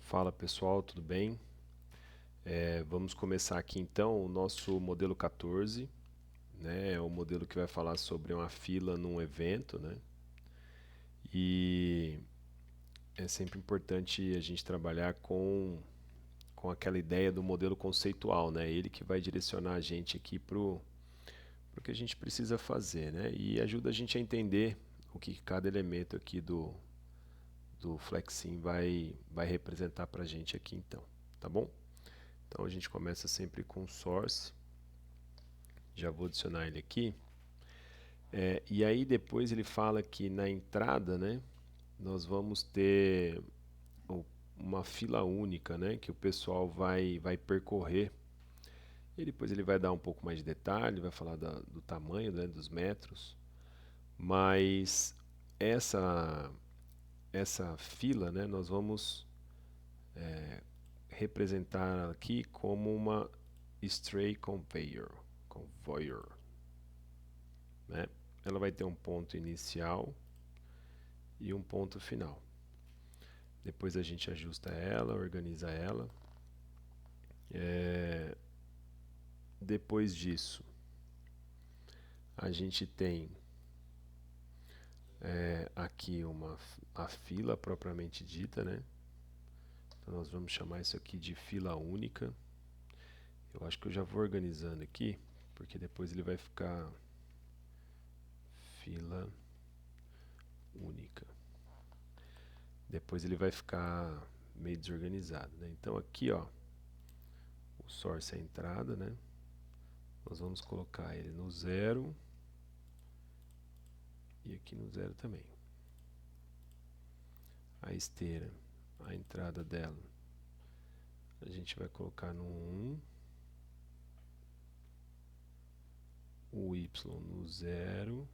Fala pessoal, tudo bem? Vamos começar aqui então o nosso modelo 14, né? É o modelo que vai falar sobre uma fila num evento, né? E é sempre importante a gente trabalhar com aquela ideia do modelo conceitual, né? Ele que vai direcionar a gente aqui pro que a gente precisa fazer, né? E ajuda a gente a entender o que cada elemento aqui do Flexim vai representar para a gente aqui então, tá bom? Então a gente começa sempre com source, já vou adicionar ele aqui. E aí depois ele fala que na entrada, né, nós vamos ter uma fila única, né, que o pessoal vai percorrer. E depois ele vai dar um pouco mais de detalhe, vai falar do tamanho, né, dos metros. Mas essa essa fila, né, nós vamos representar aqui como uma stray conveyor, né? Ela vai ter um ponto inicial e um ponto final. Depois a gente ajusta ela, organiza ela. Depois disso, a gente tem aqui a fila propriamente dita, né? Então nós vamos chamar isso aqui de fila única. Eu acho que eu já vou organizando aqui, porque depois ele vai ficar fila única. Depois ele vai ficar meio desorganizado, né? Então aqui, ó, o source é a entrada, né? Nós vamos colocar ele no 0 e aqui no 0 também. A esteira, a entrada dela, a gente vai colocar no 1, o y no 0,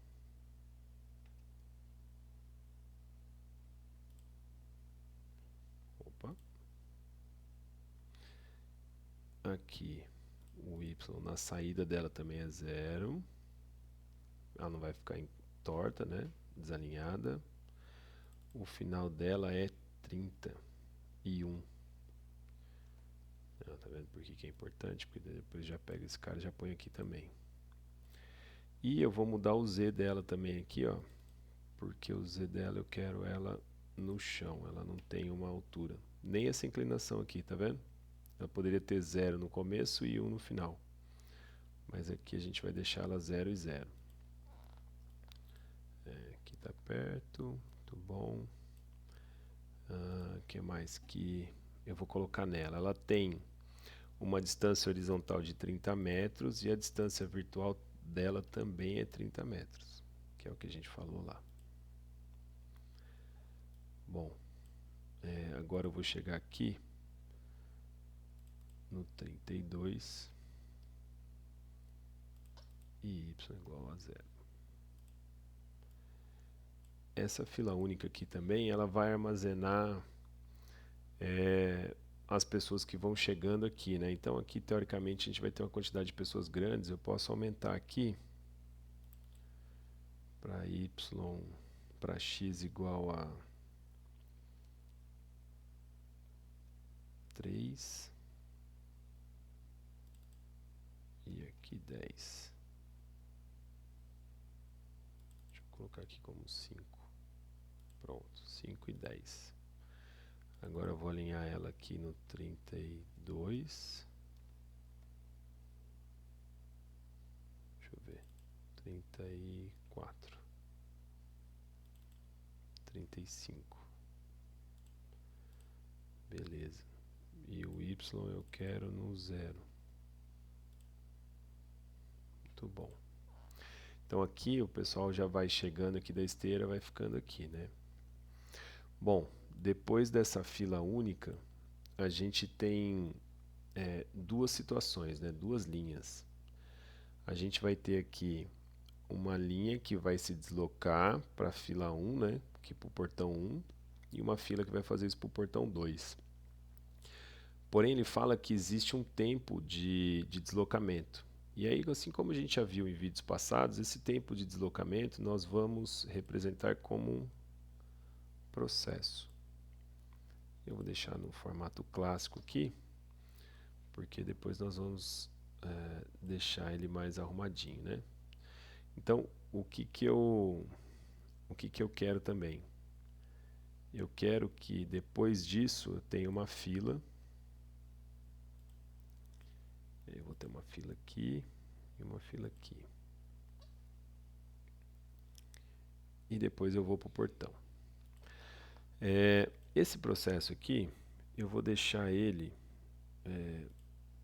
opa, aqui o y na saída dela também é 0, ela não vai ficar torta, né? Desalinhada. O final dela é 31. Tá vendo por que é importante? Porque depois já pega esse cara e já põe aqui também. E eu vou mudar o z dela também aqui, ó, porque o z dela eu quero ela no chão, ela não tem uma altura, nem essa inclinação aqui, tá vendo? Ela poderia ter 0 no começo e 1 no final, mas aqui a gente vai deixar ela 0 e 0. Aqui tá perto, muito bom. Que mais que eu vou colocar nela? Ela tem uma distância horizontal de 30 metros e a distância virtual dela também é 30 metros, que é o que a gente falou lá. Bom, agora eu vou chegar aqui no 32 e y igual a 0. Essa fila única aqui também, ela vai armazenar as pessoas que vão chegando aqui, né? Então aqui teoricamente a gente vai ter uma quantidade de pessoas grandes. Eu posso aumentar aqui para y, para x igual a 3 e aqui 10. Deixa eu colocar aqui como 5. Pronto, 5 e 10. Agora eu vou alinhar ela aqui no 32. Deixa eu ver. 34. 35. Beleza. E o y eu quero no 0. Muito bom. Então aqui o pessoal já vai chegando aqui da esteira, vai ficando aqui, né? Bom, depois dessa fila única, a gente tem duas situações, né? Duas linhas. A gente vai ter aqui uma linha que vai se deslocar para a fila 1, né? Aqui para o portão 1, e uma fila que vai fazer isso para o portão 2. Porém, ele fala que existe um tempo de deslocamento. E aí, assim como a gente já viu em vídeos passados, esse tempo de deslocamento nós vamos representar como um processo. Eu vou deixar no formato clássico aqui, porque depois nós vamos deixar ele mais arrumadinho, né? Então, o que que eu quero também? Eu quero que depois disso eu tenha uma fila. Eu vou ter uma fila aqui e uma fila aqui. E depois eu vou para o portão. Esse processo aqui, eu vou deixar ele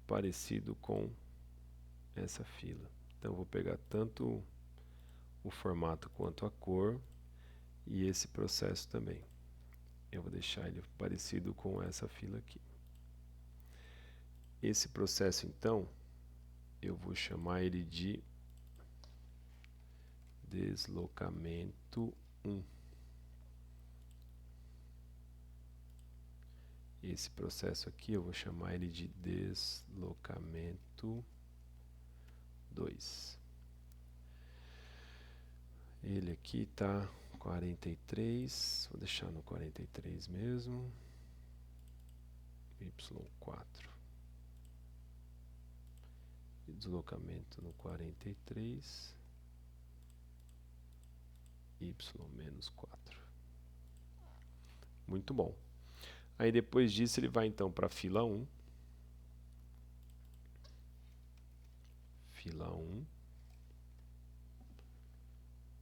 parecido com essa fila. Então eu vou pegar tanto o formato quanto a cor e esse processo também. Eu vou deixar ele parecido com essa fila aqui. Esse processo então, eu vou chamar ele de deslocamento 1. Esse processo aqui eu vou chamar ele de deslocamento 2. Ele aqui está 43, vou deixar no 43 mesmo. Y4. E deslocamento no 43. Y-4. Muito bom. Aí depois disso ele vai então para a fila 1. Fila 1.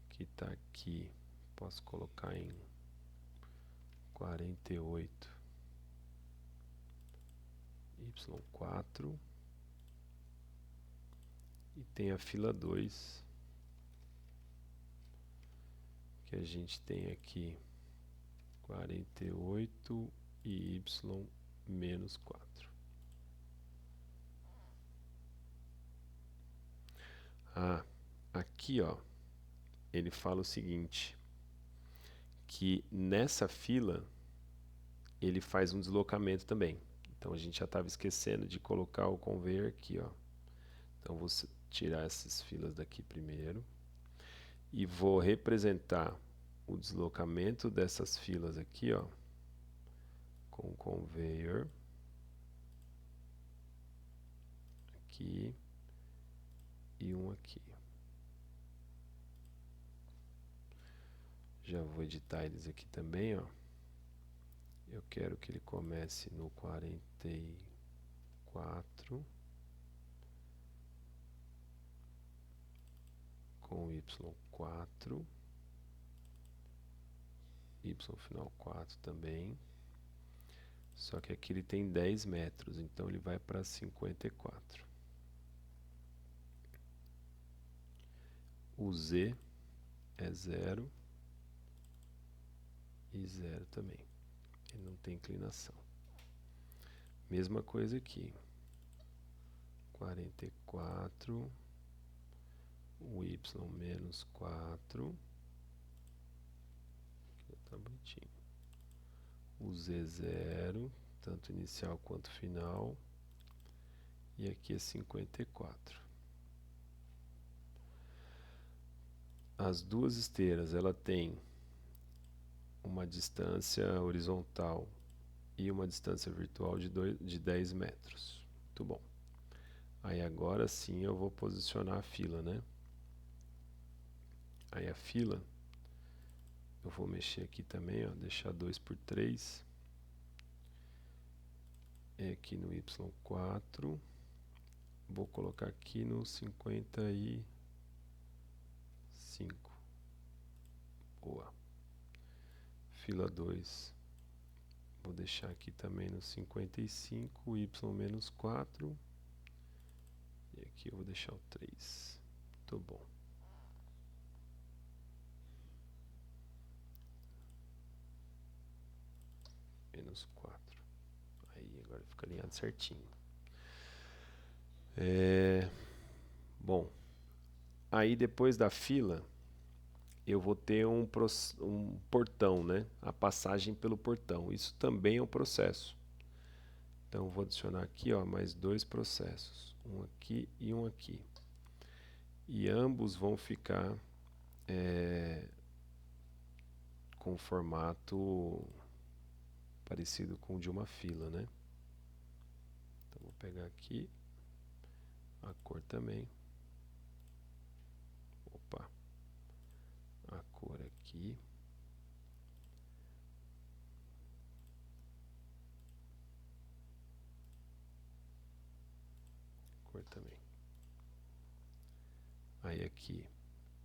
Que está aqui. Posso colocar em 48. Y4. E tem a fila 2. Que a gente tem aqui 48 e Y-4. Aqui ó, ele fala o seguinte, que nessa fila ele faz um deslocamento também. Então a gente já estava esquecendo de colocar o conveyor aqui, ó. Então vou tirar essas filas daqui primeiro e vou representar o deslocamento dessas filas aqui, ó, com o conveyor aqui e um aqui. Já vou editar eles aqui também, ó. Eu quero que ele comece no 44 com Y4, Y final 4 também. Só que aqui ele tem 10 metros, então ele vai para 54. O Z é 0 e 0 também. Ele não tem inclinação. Mesma coisa aqui. 44, o Y menos 4. Aqui tá bonitinho. O Z 0, tanto inicial quanto final. E aqui é 54. As duas esteiras, ela tem uma distância horizontal e uma distância virtual de 10 metros. Muito bom. Aí agora sim eu vou posicionar a fila, né? Aí a fila, eu vou mexer aqui também, ó, deixar 2 por 3. É aqui no Y4. Vou colocar aqui no 55. Boa. Fila 2. Vou deixar aqui também no 55, Y menos 4. E aqui eu vou deixar o 3. Muito bom. Menos 4. Aí agora fica alinhado certinho. Bom, aí depois da fila eu vou ter um portão, né? A passagem pelo portão. Isso também é um processo. Então eu vou adicionar aqui, ó, mais 2 processos, um aqui e um aqui. E ambos vão ficar com formato parecido com o de uma fila, né? Então vou pegar aqui a cor também. Opa, a cor aqui. Cor também. Aí aqui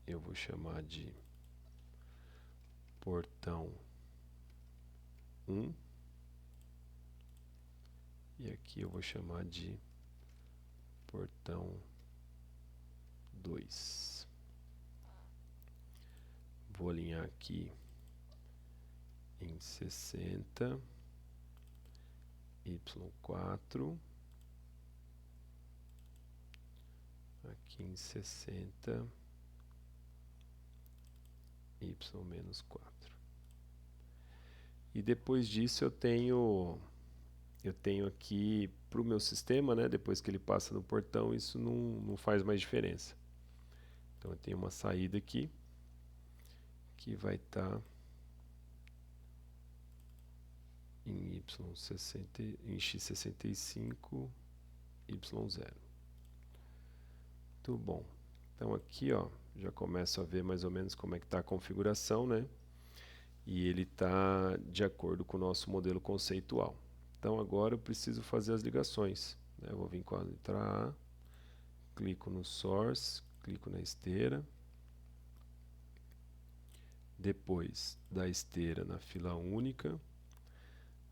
eu vou chamar de portão 1 e aqui eu vou chamar de portão 2. Vou alinhar aqui em 60, Y4, aqui em 60, Y-4. E depois disso eu tenho aqui para o meu sistema, né, depois que ele passa no portão, isso não faz mais diferença. Então eu tenho uma saída aqui que vai estar em Y60, em X65, Y0. Muito bom. Então aqui, ó, já começo a ver mais ou menos como é que está a configuração, né? E ele está de acordo com o nosso modelo conceitual. Então agora eu preciso fazer as ligações, né? Eu vou vir com a letra A, clico no Source, clico na esteira. Depois da esteira na fila única.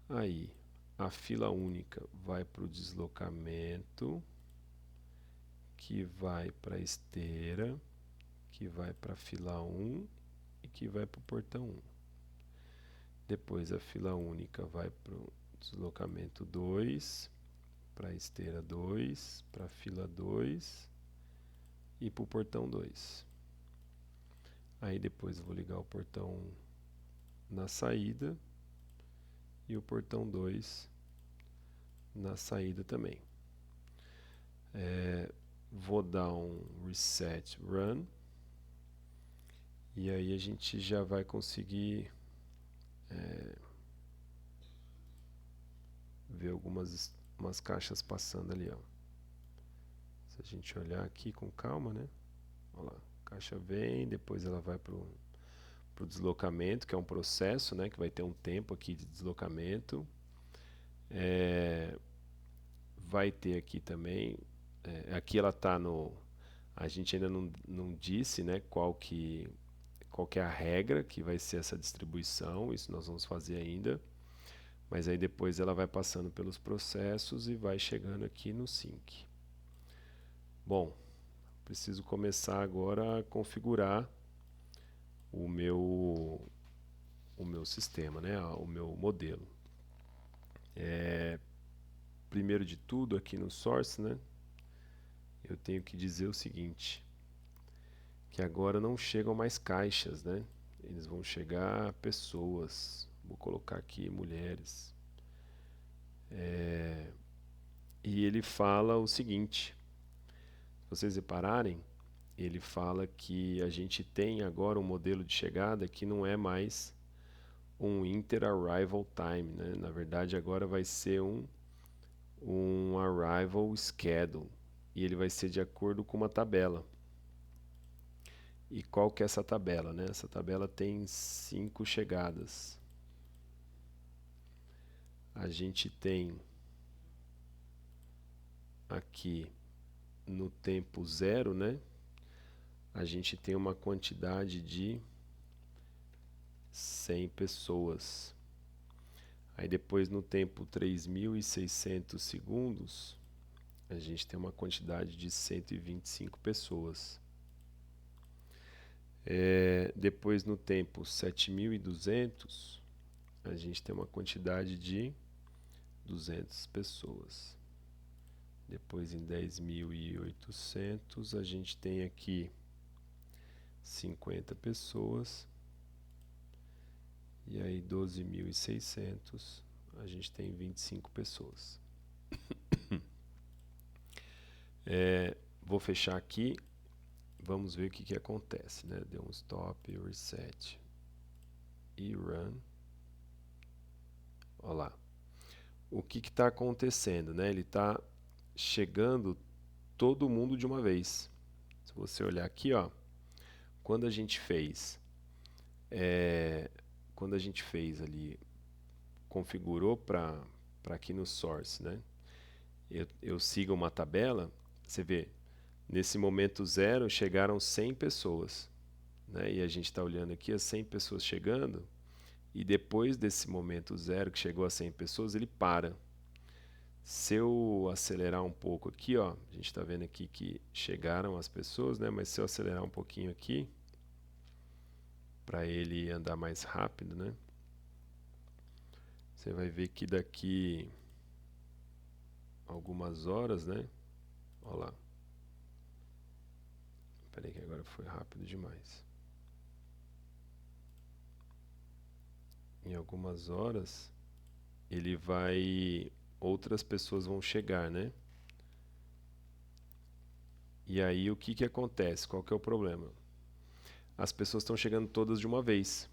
Aí a fila única vai para o deslocamento, que vai para a esteira, que vai para a fila 1 e que vai para o portão 1. Depois a fila única vai para o deslocamento 2, para a esteira 2, para a fila 2 e para o portão 2. Aí depois eu vou ligar o portão 1 na saída e o portão 2 na saída também. Vou dar um reset run e aí a gente já vai conseguir ver umas caixas passando ali, ó. Se a gente olhar aqui com calma, né? Olha lá, a caixa vem, depois ela vai para o deslocamento, que é um processo, né? Que vai ter um tempo aqui de deslocamento. Vai ter aqui também, aqui ela está no, a gente ainda não disse, né? Qual que é a regra que vai ser essa distribuição, isso nós vamos fazer ainda. Mas aí depois ela vai passando pelos processos e vai chegando aqui no sync. Bom, preciso começar agora a configurar o meu sistema, né? O meu modelo. Primeiro de tudo aqui no source, né? Eu tenho que dizer o seguinte, que agora não chegam mais caixas, né? Eles vão chegar pessoas. Vou colocar aqui mulheres. E ele fala o seguinte, se vocês repararem, ele fala que a gente tem agora um modelo de chegada que não é mais um inter-arrival time, né? Na verdade agora vai ser um arrival schedule e ele vai ser de acordo com uma tabela. E qual que é essa tabela, né? Essa tabela tem 5 chegadas. A gente tem aqui no tempo 0, né? A gente tem uma quantidade de 100 pessoas. Aí depois no tempo 3.600 segundos, a gente tem uma quantidade de 125 pessoas. Depois no tempo 7.200, a gente tem uma quantidade de 200 pessoas. Depois em 10.800 a gente tem aqui 50 pessoas. E aí 12.600 a gente tem 25 pessoas. Vou fechar aqui. Vamos ver o que acontece, né? Deu um stop, reset e run. Olha lá. O que está acontecendo, né? Ele está chegando todo mundo de uma vez. Se você olhar aqui, ó, quando a gente fez, quando a gente fez ali, configurou para aqui no source, né? Eu sigo uma tabela, você vê, nesse momento zero chegaram 100 pessoas, né? E a gente está olhando aqui as 100 pessoas chegando, e depois desse momento zero que chegou a 100 pessoas, ele para. Se eu acelerar um pouco aqui, ó, a gente está vendo aqui que chegaram as pessoas, né? Mas se eu acelerar um pouquinho aqui, para ele andar mais rápido, né? Você vai ver que daqui algumas horas, né? Olha lá. Espera aí que agora foi rápido demais. Em algumas horas, ele vai... outras pessoas vão chegar, né? E aí o que que acontece? Qual que é o problema? As pessoas estão chegando todas de uma vez.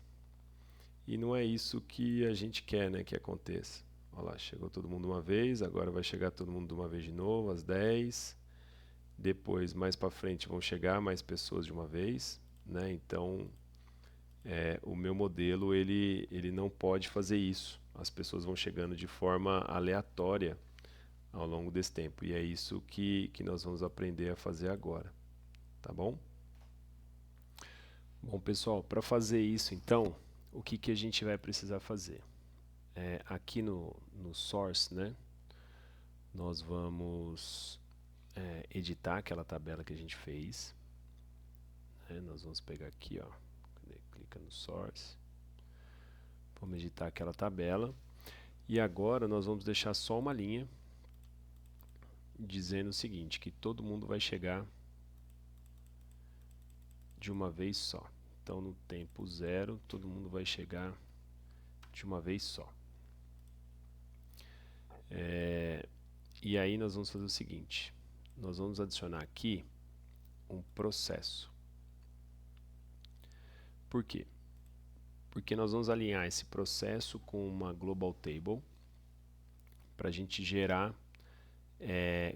E não é isso que a gente quer, né, que aconteça. Olha lá, chegou todo mundo uma vez, agora vai chegar todo mundo de uma vez de novo, às 10. Depois, mais para frente, vão chegar mais pessoas de uma vez, né? Então, o meu modelo ele não pode fazer isso. As pessoas vão chegando de forma aleatória ao longo desse tempo. E é isso que nós vamos aprender a fazer agora, tá bom? Bom, pessoal, para fazer isso, então, o que que a gente vai precisar fazer? Aqui no Source, né? Nós vamos editar aquela tabela que a gente fez, né? Nós vamos pegar aqui, ó, clica no Source, vamos editar aquela tabela e agora nós vamos deixar só uma linha dizendo o seguinte, que todo mundo vai chegar de uma vez só. Então no tempo zero todo mundo vai chegar de uma vez só. E aí nós vamos fazer o seguinte, nós vamos adicionar aqui um processo. Por quê? Porque nós vamos alinhar esse processo com uma global table para a gente gerar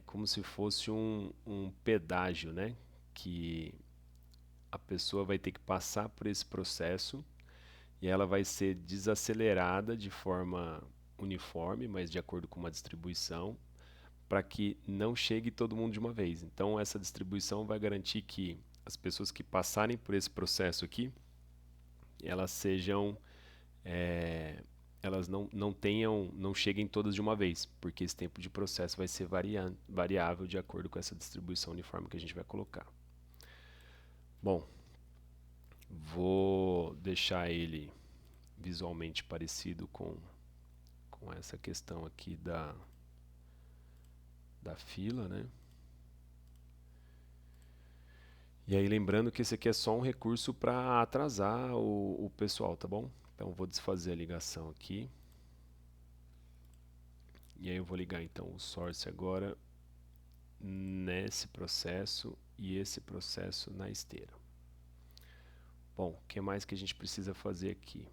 como se fosse um pedágio, né? Que a pessoa vai ter que passar por esse processo e ela vai ser desacelerada de forma uniforme, mas de acordo com uma distribuição, para que não chegue todo mundo de uma vez. Então essa distribuição vai garantir que as pessoas que passarem por esse processo aqui, elas sejam elas não cheguem todas de uma vez, porque esse tempo de processo vai ser variável de acordo com essa distribuição uniforme que a gente vai colocar. Bom, vou deixar ele visualmente parecido com essa questão aqui da fila, né? E aí lembrando que esse aqui é só um recurso para atrasar o pessoal, tá bom? Então vou desfazer a ligação aqui. E aí eu vou ligar então o source agora nesse processo e esse processo na esteira. Bom, o que mais que a gente precisa fazer aqui?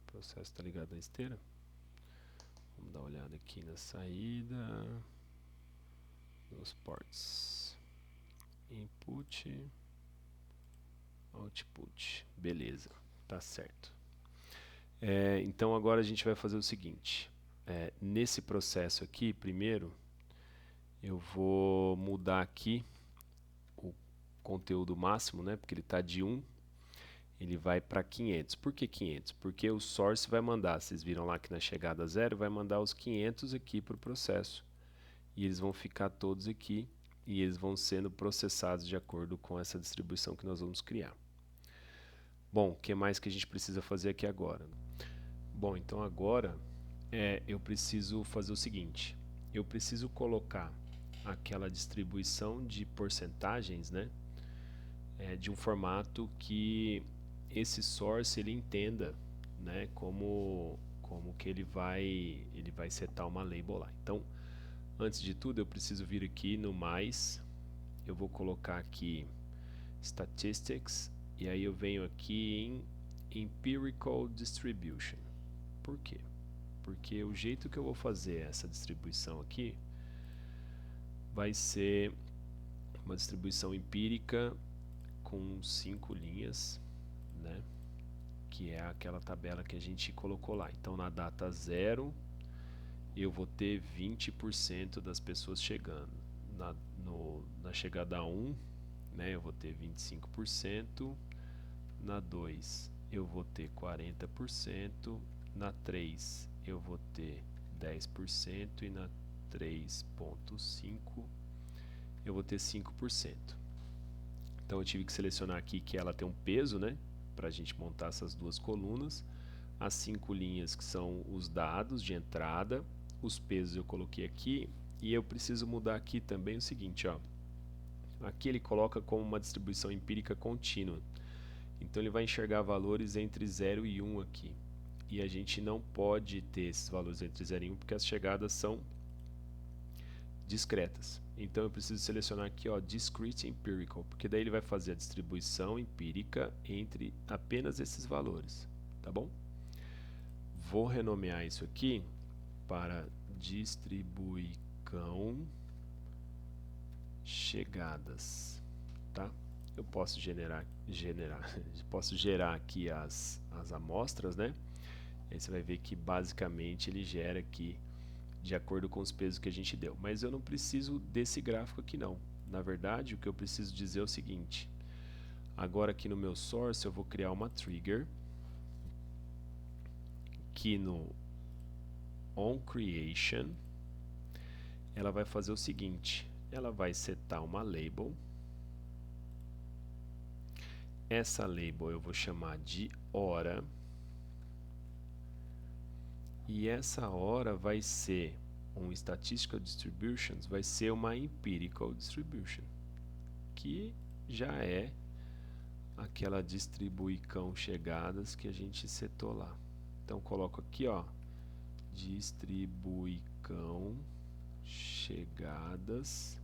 O processo está ligado na esteira. Vamos dar uma olhada aqui na saída, nos ports. Input, output. Beleza, tá certo. Então agora a gente vai fazer o seguinte. Nesse processo aqui, primeiro, eu vou mudar aqui o conteúdo máximo, né? Porque ele está de 1, ele vai para 500. Por que 500? Porque o source vai mandar, vocês viram lá que na chegada 0, vai mandar os 500 aqui para o processo. E eles vão ficar todos aqui e eles vão sendo processados de acordo com essa distribuição que nós vamos criar. Bom, o que mais que a gente precisa fazer aqui agora? Bom, então agora eu preciso fazer o seguinte, eu preciso colocar aquela distribuição de porcentagens, né, de um formato que esse source ele entenda, né, como que ele vai setar uma label lá. Então, antes de tudo, eu preciso vir aqui no mais, eu vou colocar aqui Statistics, e aí eu venho aqui em Empirical Distribution. Por quê? Porque o jeito que eu vou fazer essa distribuição aqui vai ser uma distribuição empírica com 5 linhas, né? Que é aquela tabela que a gente colocou lá. Então, na data 0, eu vou ter 20% das pessoas chegando. Na chegada 1, né, eu vou ter 25%. Na 2, eu vou ter 40%. Na 3, eu vou ter 10%. E na 3.5, eu vou ter 5%. Então eu tive que selecionar aqui que ela tem um peso, né, para a gente montar essas duas colunas. As 5 linhas que são os dados de entrada, os pesos eu coloquei aqui, e eu preciso mudar aqui também o seguinte, ó. Aqui ele coloca como uma distribuição empírica contínua. Então ele vai enxergar valores entre 0 e 1 aqui. E a gente não pode ter esses valores entre 0 e 1 porque as chegadas são discretas. Então eu preciso selecionar aqui, ó, Discrete Empirical, porque daí ele vai fazer a distribuição empírica entre apenas esses valores, tá bom? Vou renomear isso aqui para distribuicão chegadas, tá? Eu posso posso gerar aqui as amostras, né? Aí você vai ver que basicamente ele gera aqui de acordo com os pesos que a gente deu. Mas eu não preciso desse gráfico aqui não. Na verdade, o que eu preciso dizer é o seguinte. Agora aqui no meu source eu vou criar uma trigger que no onCreation ela vai fazer o seguinte. Ela vai setar uma label. Essa label eu vou chamar de hora. E essa hora vai ser um Statistical Distributions, vai ser uma Empirical Distribution, que já é aquela distribuicão chegadas que a gente setou lá. Então coloco aqui, ó, distribuicão chegadas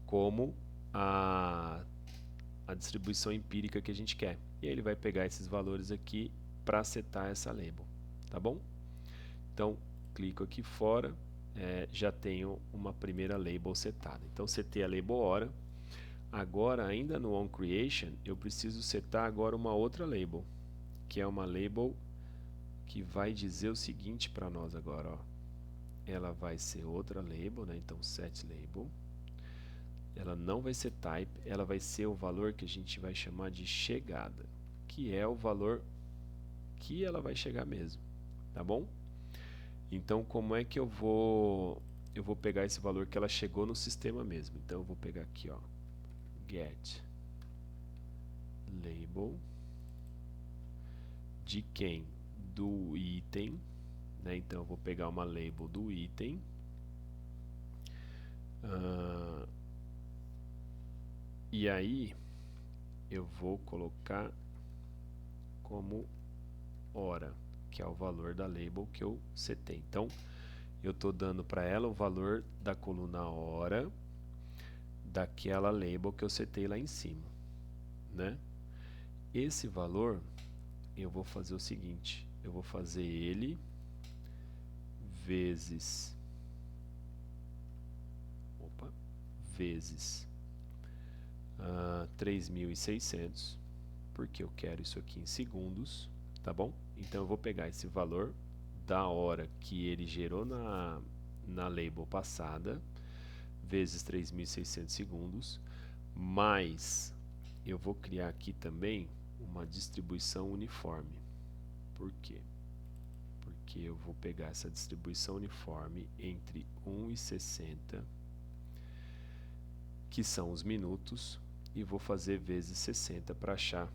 como a distribuição empírica que a gente quer. E aí ele vai pegar esses valores aqui para setar essa label, tá bom? Então, clico aqui fora, já tenho uma primeira label setada. Então, setei a label hora. Agora, ainda no onCreation, eu preciso setar agora uma outra label, que é uma label que vai dizer o seguinte para nós agora, ó. Ela vai ser outra label, né? Então, setLabel. Ela não vai ser type, ela vai ser o valor que a gente vai chamar de chegada, que é o valor que ela vai chegar mesmo, tá bom? Então, como é que eu vou pegar esse valor que ela chegou no sistema mesmo? Então, eu vou pegar aqui, ó, get label de quem? Do item, né? Então, eu vou pegar uma label do item. E aí, eu vou colocar como hora, que é o valor da label que eu setei. Então, eu estou dando para ela o valor da coluna hora daquela label que eu setei lá em cima, né? Esse valor, eu vou fazer o seguinte, eu vou fazer ele vezes 3.600, porque eu quero isso aqui em segundos, tá bom? Então eu vou pegar esse valor da hora que ele gerou na label passada, vezes 3.600 segundos, mais eu vou criar aqui também uma distribuição uniforme. Por quê? Porque eu vou pegar essa distribuição uniforme entre 1 e 60, que são os minutos, e vou fazer vezes 60 para achar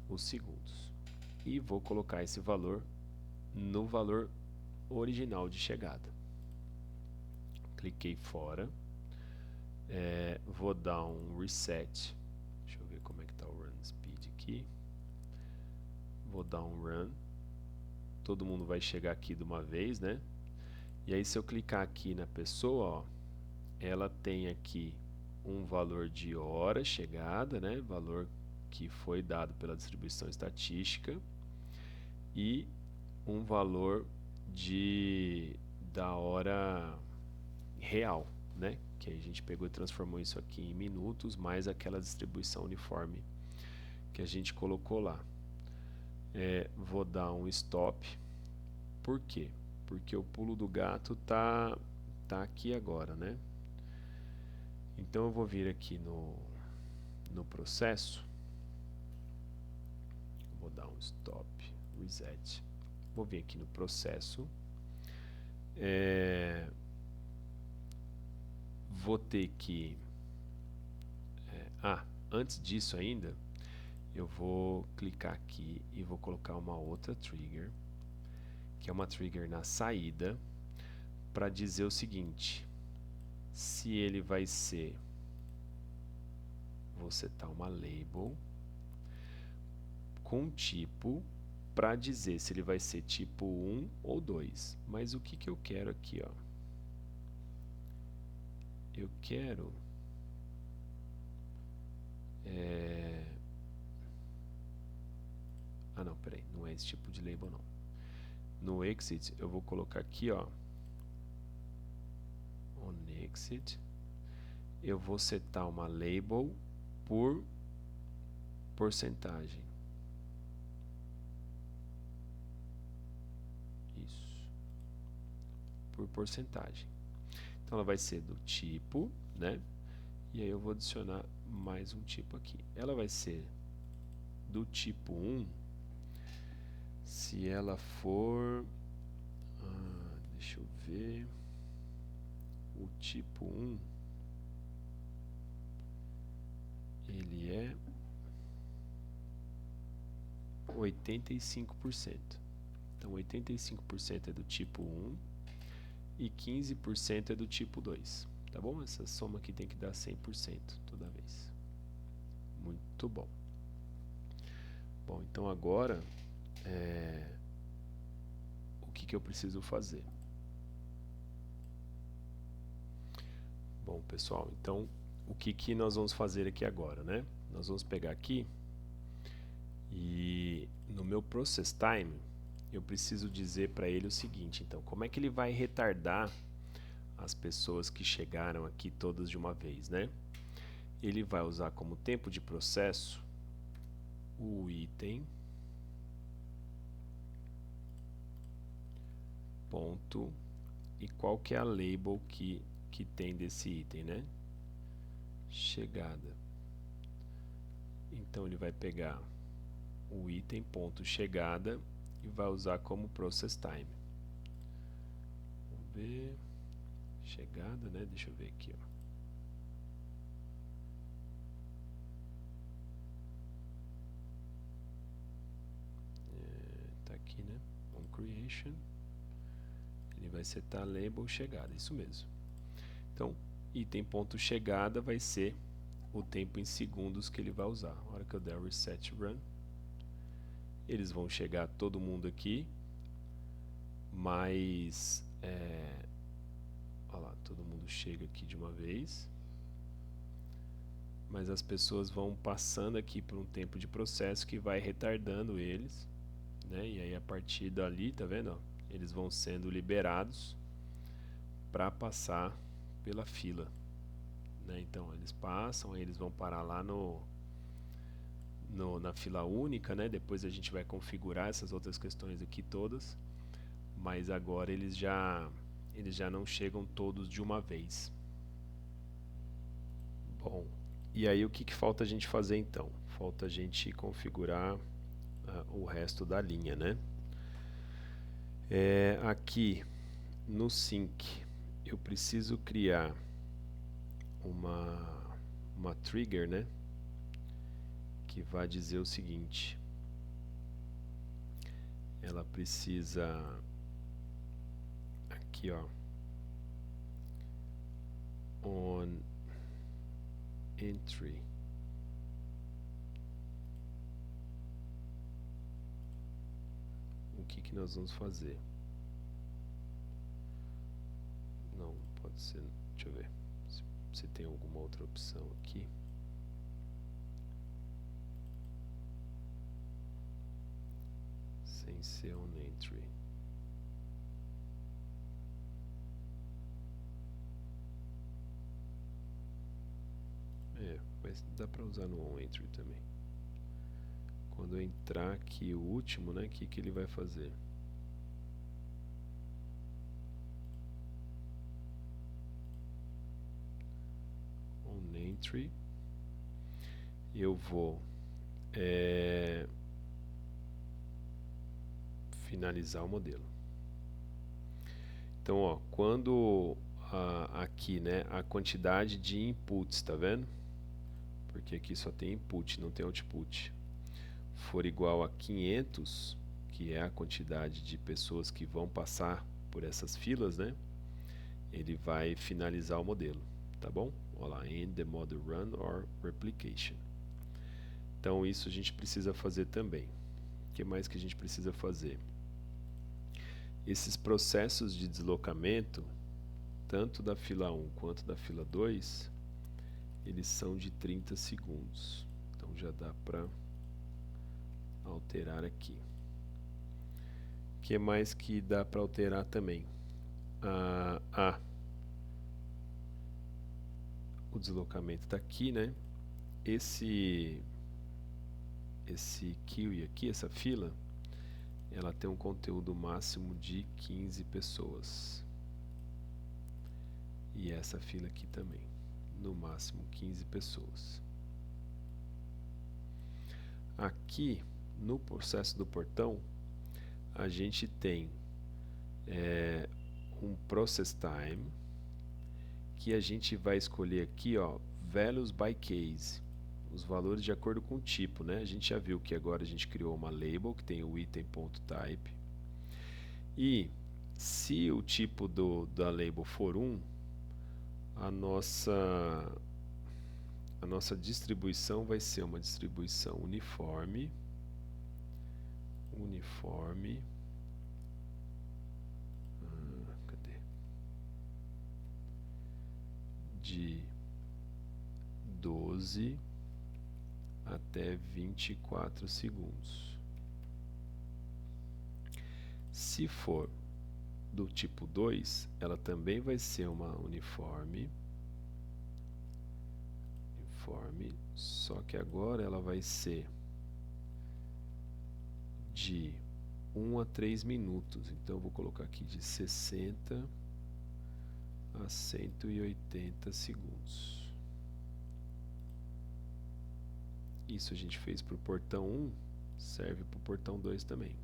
os segundos. E vou colocar esse valor no valor original de chegada. Cliquei fora. Vou dar um reset. Deixa eu ver como é que está o run speed aqui. Vou dar um run. Todo mundo vai chegar aqui de uma vez, né? E aí se eu clicar aqui na pessoa, ó, ela tem aqui um valor de hora chegada, né? Valor que foi dado pela distribuição estatística, e um valor da hora real, né? Que aí a gente pegou e transformou isso aqui em minutos, mais aquela distribuição uniforme que a gente colocou lá. Vou dar um stop. Por quê? Porque o pulo do gato tá aqui agora, né? Então eu vou vir aqui no processo, vou dar um stop, reset. Vou vir aqui no processo, vou ter que... antes disso ainda, eu vou clicar aqui e vou colocar uma outra trigger, que é uma trigger na saída, para dizer o seguinte: se ele vai ser... vou setar uma label com tipo para dizer se ele vai ser tipo 1 ou 2. Mas o que eu quero aqui, ó? Eu quero não, peraí, não é esse tipo de label não. No exit eu vou colocar aqui, ó, on exit, eu vou setar uma label por porcentagem. Isso. Por porcentagem. Então ela vai ser do tipo, né? E aí eu vou adicionar mais um tipo aqui. Ela vai ser do tipo 1 se ela for... deixa eu ver... o tipo 1 ele é 85%. Então 85% é do tipo 1 e 15% é do tipo 2. Tá bom? Essa soma aqui tem que dar 100% toda vez. Muito bom. Bom, então agora o que eu preciso fazer? Bom, pessoal, então o que nós vamos fazer aqui agora, né? Nós vamos pegar aqui e no meu process time eu preciso dizer para ele o seguinte: então, como é que ele vai retardar as pessoas que chegaram aqui todas de uma vez, né? Ele vai usar como tempo de processo o item ponto, e qual que é a label que tem desse item, né? Chegada. Então ele vai pegar o item ponto chegada e vai usar como process time. Vamos ver, chegada, né? Deixa eu ver aqui, ó. Tá aqui, né? On creation, ele vai setar label chegada, isso mesmo. Então, item ponto chegada vai ser o tempo em segundos que ele vai usar. Na hora que eu der o reset run, eles vão chegar todo mundo aqui, mas olha lá, todo mundo chega aqui de uma vez, mas as pessoas vão passando aqui por um tempo de processo que vai retardando eles, né? E aí a partir dali, tá vendo? Ó, eles vão sendo liberados para passar pela fila, né? Então eles passam, aí eles vão parar lá na fila única, né? Depois a gente vai configurar essas outras questões aqui todas, mas agora eles já não chegam todos de uma vez. Bom, e aí o que falta a gente fazer então? Falta a gente configurar o resto da linha, né? Aqui no sync eu preciso criar uma trigger, né? Que vai dizer o seguinte: ela precisa aqui, ó, on entry, o que nós vamos fazer? Não, pode ser, deixa eu ver se tem alguma outra opção aqui. sem ser on entry. Mas dá para usar no on entry também. Quando eu entrar aqui o último, né, que ele vai fazer? On entry. Eu vou finalizar o modelo. Então, ó, quando aqui, né, a quantidade de inputs, tá vendo? Porque aqui só tem input, não tem output. For igual a 500, que é a quantidade de pessoas que vão passar por essas filas, né? Ele vai finalizar o modelo, tá bom? Olha lá, end the model run or replication. Então isso a gente precisa fazer também. O que mais que a gente precisa fazer? Esses processos de deslocamento, tanto da fila 1 quanto da fila 2, eles são de 30 segundos. Então já dá para alterar aqui. O que mais que dá para alterar também? O deslocamento está aqui, né? Esse queue aqui, essa fila, ela tem um conteúdo máximo de 15 pessoas. E essa fila aqui também, no máximo 15 pessoas. Aqui, no processo do portão, a gente tem um process time, que a gente vai escolher aqui, ó, values by case, os valores de acordo com o tipo, né? A gente já viu que agora a gente criou uma label que tem o item.type, e se o tipo da label for 1, a nossa distribuição vai ser uma distribuição uniforme, de 12 até 24 segundos. Se for do tipo 2, ela também vai ser uma uniforme, só que agora ela vai ser de 1 a 3 minutos. Então eu vou colocar aqui de 60 a 180 segundos. Isso a gente fez para o portão 1, serve para o portão 2 também.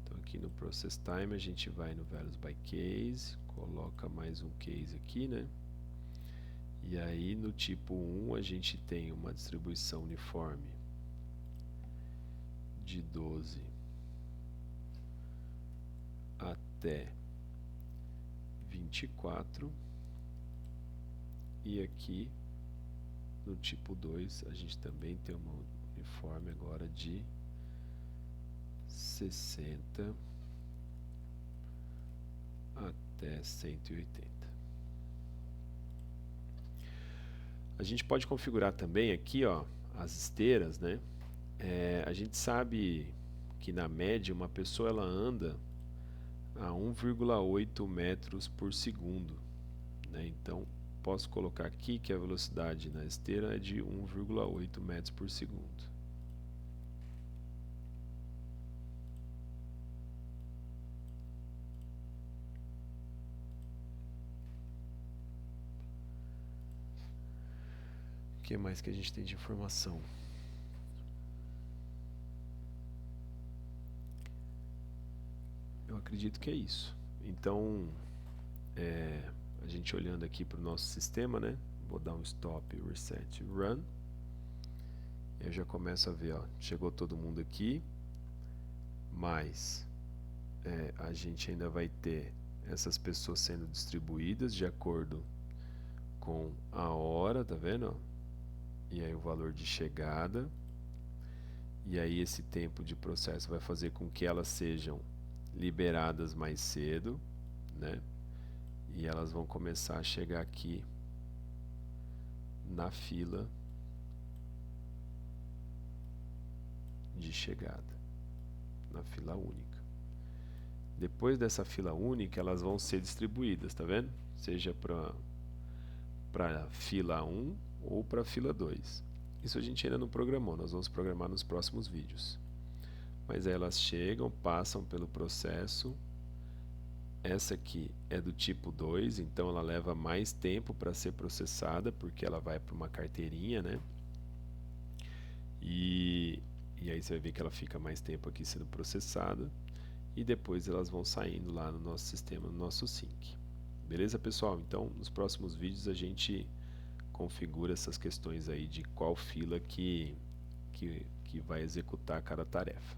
Então aqui no Process Time a gente vai no Values by Case, coloca mais um case aqui, né? E aí no tipo 1 a gente tem uma distribuição uniforme de 12 até 24, e aqui no tipo 2 a gente também tem uma uniforme agora de 60 até 180. A gente pode configurar também aqui, ó, as esteiras, né? A gente sabe que na média uma pessoa ela anda a 1,8 metros por segundo, né? Então posso colocar aqui que a velocidade na esteira é de 1,8 metros por segundo. O que mais que a gente tem de informação? Eu acredito que é isso. Então, a gente olhando aqui para o nosso sistema, né? Vou dar um stop, reset, run. Eu já começo a ver, ó, chegou todo mundo aqui, mas a gente ainda vai ter essas pessoas sendo distribuídas de acordo com a hora, tá vendo? E aí o valor de chegada. E aí esse tempo de processo vai fazer com que elas sejam liberadas mais cedo, né? E elas vão começar a chegar aqui na fila de chegada. na fila única. Depois dessa fila única, elas vão ser distribuídas, tá vendo? Seja para fila 1 ou para fila 2. Isso a gente ainda não programou, nós vamos programar nos próximos vídeos. Mas aí elas chegam, passam pelo processo. Essa aqui é do tipo 2, então ela leva mais tempo para ser processada, porque ela vai para uma carteirinha, né? E aí você vai ver que ela fica mais tempo aqui sendo processada. E depois elas vão saindo lá no nosso sistema, no nosso sync. Beleza, pessoal? Então, nos próximos vídeos a gente configura essas questões aí de qual fila que vai executar cada tarefa.